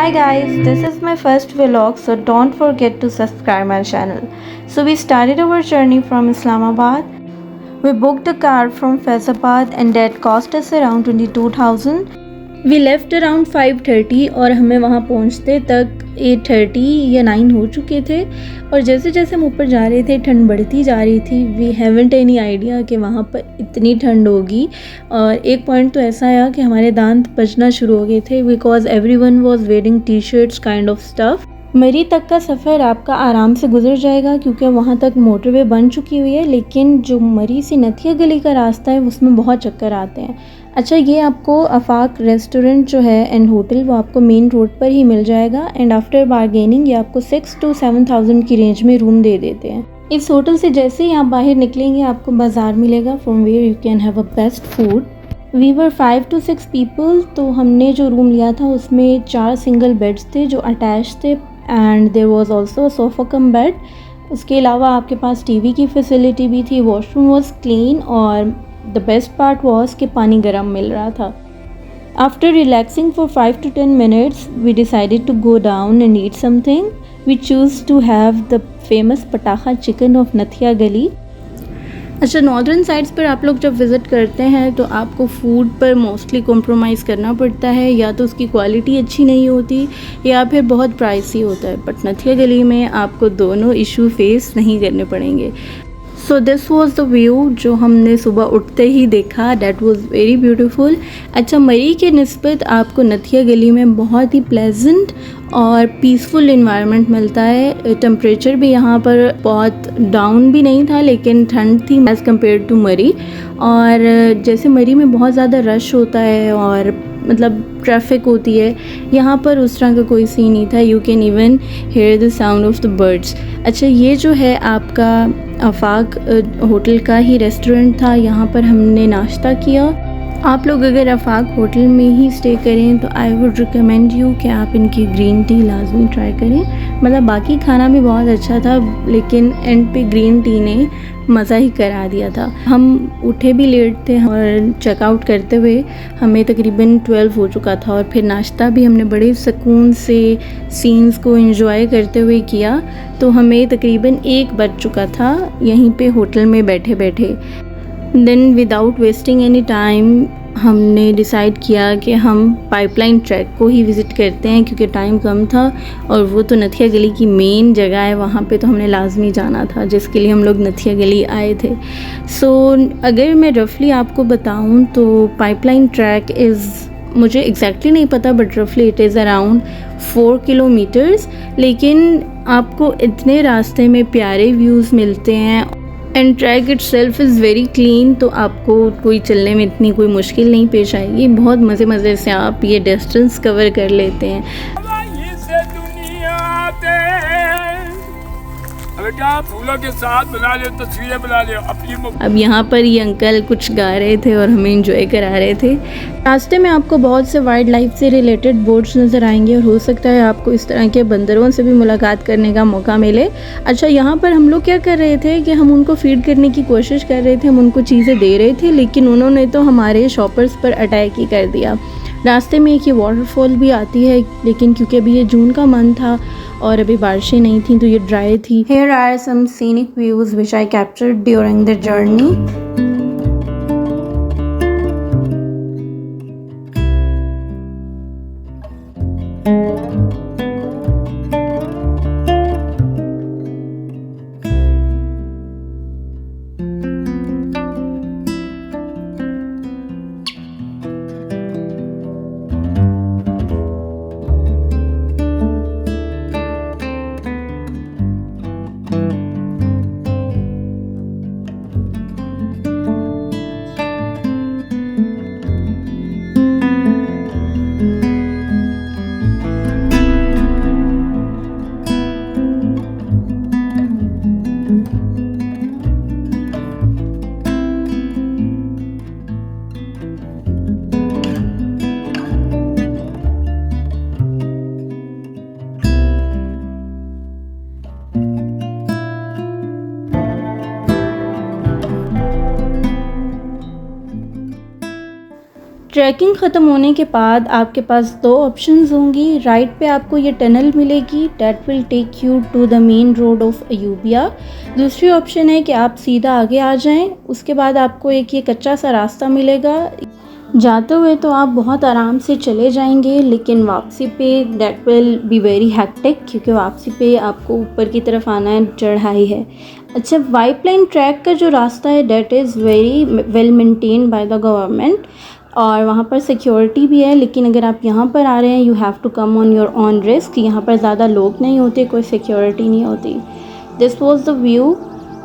Hi guys, this is my first vlog, so don't forget to subscribe my channel. So we started our journey from Islamabad. We booked a car from Faizabad and that cost us around 22,000. We left around 5:30 और हमें वहाँ पहुँचते तक 8:30 या 9 हो चुके थे। और जैसे जैसे हम ऊपर जा रहे थे ठंड बढ़ती जा रही थी। वी हैवेंट एनी आइडिया कि वहाँ पर इतनी ठंड होगी। और एक पॉइंट तो ऐसा आया कि हमारे दांत बजना शुरू हो गए थे because everyone was wearing T shirts kind of stuff. मरी तक का सफ़र आपका आराम से गुजर जाएगा क्योंकि वहाँ तक मोटरवे बन चुकी हुई है, लेकिन जो मरी से नथिया गली का रास्ता है उसमें बहुत चक्कर आते हैं। अच्छा, ये आपको आफाक रेस्टोरेंट जो है एंड होटल वो आपको मेन रोड पर ही मिल जाएगा एंड आफ्टर बारगेनिंग ये आपको 6 to 7,000 की रेंज में रूम दे देते हैं। इस होटल से जैसे ही आप बाहर निकलेंगे आपको बाज़ार मिलेगा from where you can have a best food. We were 5 to 6 people, तो हमने जो रूम लिया था उसमें 4 सिंगल बेड्स थे जो अटैच थे and there was also sofa cum bed. उसके अलावा आपके पास टीवी की फैसिलिटी भी थी, वॉशरूम वाज क्लीन और द बेस्ट पार्ट वाज कि पानी गर्म मिल रहा था। After relaxing for 5 to 10 minutes we decided to go down and eat something. We choose to have the famous पटाखा चिकन ऑफ नथिया गली। अच्छा, नॉर्दर्न साइड्स पर आप लोग जब विज़िट करते हैं तो आपको फूड पर मोस्टली कॉम्प्रोमाइज़ करना पड़ता है, या तो उसकी क्वालिटी अच्छी नहीं होती या फिर बहुत प्राइसी होता है। बट नथिया गली में आपको दोनों इशू फेस नहीं करने पड़ेंगे। So this was the view जो हमने सुबह उठते ही देखा, डैट वॉज़ वेरी ब्यूटीफुल। अच्छा, मरी के निस्बत आपको नथिया गली में बहुत ही प्लेजेंट और पीसफुल इन्वायरमेंट मिलता है। टेम्परेचर भी यहाँ पर बहुत डाउन भी नहीं था लेकिन ठंड थी एज़ कम्पेयर टू मरी। और जैसे मरी में बहुत ज़्यादा रश होता है और मतलब ट्रैफिक होती है, यहाँ पर उस तरह का कोई सीन नहीं था। You can even hear the sound of the birds. अच्छा, ये जो है आपका आफाक होटल का ही रेस्टोरेंट था, यहाँ पर हमने नाश्ता किया। आप लोग अगर आफाक होटल में ही स्टे करें तो आई वुड रिकमेंड यू कि आप इनकी ग्रीन टी लाजमी ट्राई करें। मतलब बाकी खाना भी बहुत अच्छा था लेकिन एंड पे ग्रीन टी ने मज़ा ही करा दिया था। हम उठे भी लेट थे और चेकआउट करते हुए हमें तकरीबन 12 हो चुका था और फिर नाश्ता भी हमने बड़े सुकून से सीन्स को एंजॉय करते हुए किया। तो हमें तकरीबन 1 बज चुका था यहीं पे होटल में बैठे बैठे। Then without wasting any time हमने डिसाइड किया कि हम पाइपलाइन ट्रैक को ही विज़िट करते हैं क्योंकि टाइम कम था और वो तो नथिया गली की मेन जगह है, वहाँ पे तो हमने लाजमी जाना था जिसके लिए हम लोग नथिया गली आए थे। सो अगर मैं रफली आपको बताऊँ तो पाइपलाइन ट्रैक इज़, मुझे एग्जैक्टली नहीं पता बट रफली इट इज़ अराउंड 4 किलोमीटर्स। लेकिन आपको इतने रास्ते में प्यारे व्यूज़ मिलते हैं and track it self is very clean, तो आपको कोई चलने में इतनी कोई मुश्किल नहीं पेश आएगी। बहुत मज़े से आप ये डिस्टेंस कवर कर लेते हैं। फूलों के साथ बना ले, तस्वीरें बना ले अपनी। अब यहाँ पर ये अंकल कुछ गा रहे थे और हमें इंजॉय करा रहे थे। रास्ते में आपको बहुत से वाइल्ड लाइफ से रिलेटेड बोर्ड्स नज़र आएंगे और हो सकता है आपको इस तरह के बंदरों से भी मुलाकात करने का मौका मिले। अच्छा, यहाँ पर हम लोग क्या कर रहे थे कि हम उनको फीड करने की कोशिश कर रहे थे, हम उनको चीज़ें दे रहे थे लेकिन उन्होंने तो हमारे शॉपर्स पर अटैक ही कर दिया। रास्ते में एक ये वाटरफॉल भी आती है लेकिन क्योंकि अभी ये जून का मंथ था और अभी बारिशें नहीं थी तो ये ड्राई थी। Here are some scenic views which I captured during the journey. Trekking ख़त्म होने के बाद आपके पास दो ऑप्शंस होंगी। राइट पे आपको ये टनल मिलेगी, that will take you to the main road of Ayubia. दूसरी ऑप्शन है कि आप सीधा आगे आ जाएं, उसके बाद आपको एक ये कच्चा सा रास्ता मिलेगा। जाते हुए तो आप बहुत आराम से चले जाएंगे, लेकिन वापसी पे that will be very hectic, क्योंकि वापसी पे आपको ऊपर की तरफ आना है, चढ़ाई है। अच्छा, वाइट लाइन ट्रैक का जो रास्ता है that is very well maintain by the government, और वहाँ पर सिक्योरिटी भी है। लेकिन अगर आप यहाँ पर आ रहे हैं, you have to come on your own risk. यहाँ पर ज़्यादा लोग नहीं होते, कोई सिक्योरिटी नहीं होती। This was the view.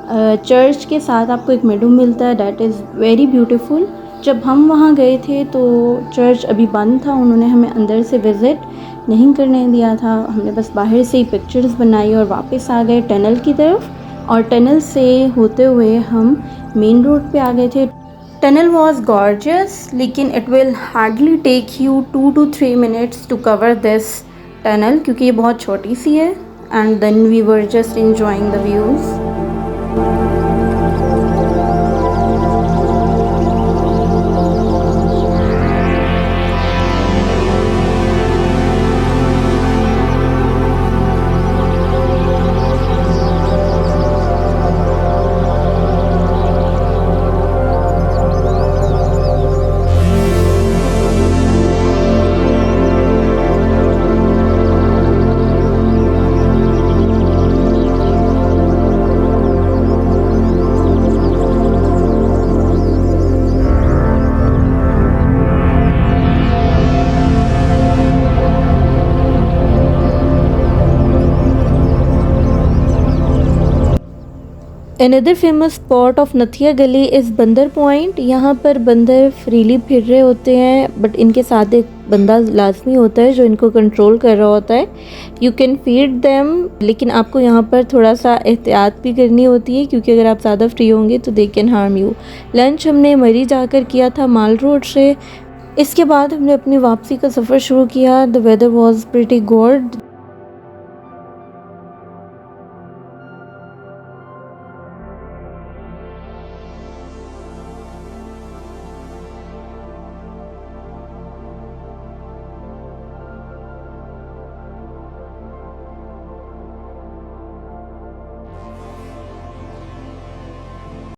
Church के साथ आपको एक मेडू मिलता है, डैट इज़ वेरी ब्यूटीफुल। जब हम वहाँ गए थे तो चर्च अभी बंद था, उन्होंने हमें अंदर से विज़िट नहीं करने दिया था। हमने बस बाहर से ही पिक्चर्स बनाई और वापस आ गए टनल की तरफ, और टनल से होते हुए हम मेन रोड पे आ गए थे। टनल वॉज गॉर्जियस, लेकिन it will hardly take you 2 to 3 minutes to cover this tunnel, क्योंकि ये बहुत छोटी सी है। And then we were just enjoying the views. Another famous spot of नथिया गली इज़ बंदर पॉइंट। यहाँ पर बंदर फ्रीली फिर रहे होते हैं, बट इनके साथ एक बंदा लाजमी होता है जो इनको कंट्रोल कर रहा होता है। यू कैन फीड देम, लेकिन आपको यहाँ पर थोड़ा सा एहतियात भी करनी होती है, क्योंकि अगर आप ज़्यादा फ्री होंगे तो they can harm you. Lunch हमने मरी जाकर किया था माल रोड से। इसके बाद हमने अपनी वापसी का सफ़र शुरू किया। The weather was pretty good.